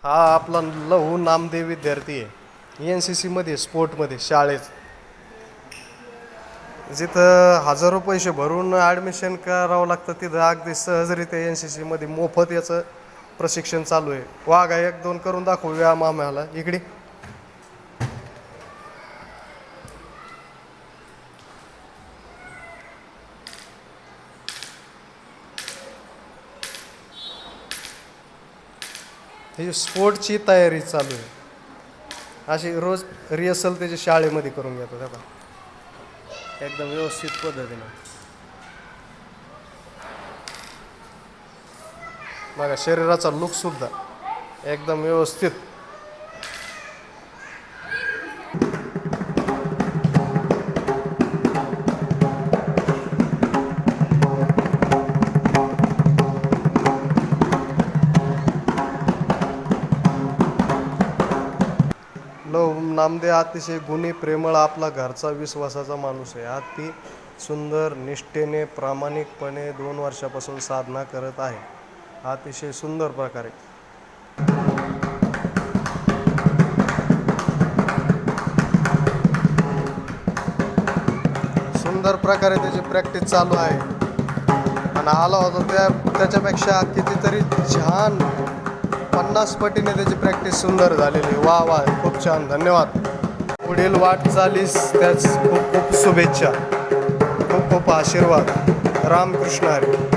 हा आपला लहू नामदेव विद्यार्थी आहे, NCC मध्ये स्पोर्टमध्ये शाळेत. जिथं हजारो पैसे भरून ॲडमिशन करावं लागतं तिथं अगदी सहजरित्या NCC मध्ये मोफत याचं प्रशिक्षण चालू आहे. वाघा एक दोन करून दाखवूया माम्याला इकडे. ही स्पोर्टची तयारी चालू आहे. अशी रोज रिहर्सल त्याची शाळेमध्ये करून घेतात आता एकदम व्यवस्थित पद्धतीने. बघा शरीराचा लुक सुद्धा एकदम व्यवस्थित. नामदेव अतिशय गुणी, प्रेमळ, आपला घरचा विश्वासाचा माणूस आहे. अति सुंदर निष्ठेने प्रामाणिकपणे 2 वर्षापासून साधना करत आहे. अतिशय सुंदर प्रकारे त्याची प्रॅक्टिस चालू आहे. आणि आला होता त्याच्यापेक्षा कितीतरी छान 50 पटीने त्याची प्रॅक्टिस सुंदर झालेली. वा वा, खूप छान, धन्यवाद. पुढील वाटचालीस त्याच खूप खूप शुभेच्छा, खूप खूप आशीर्वाद. रामकृष्ण हरी.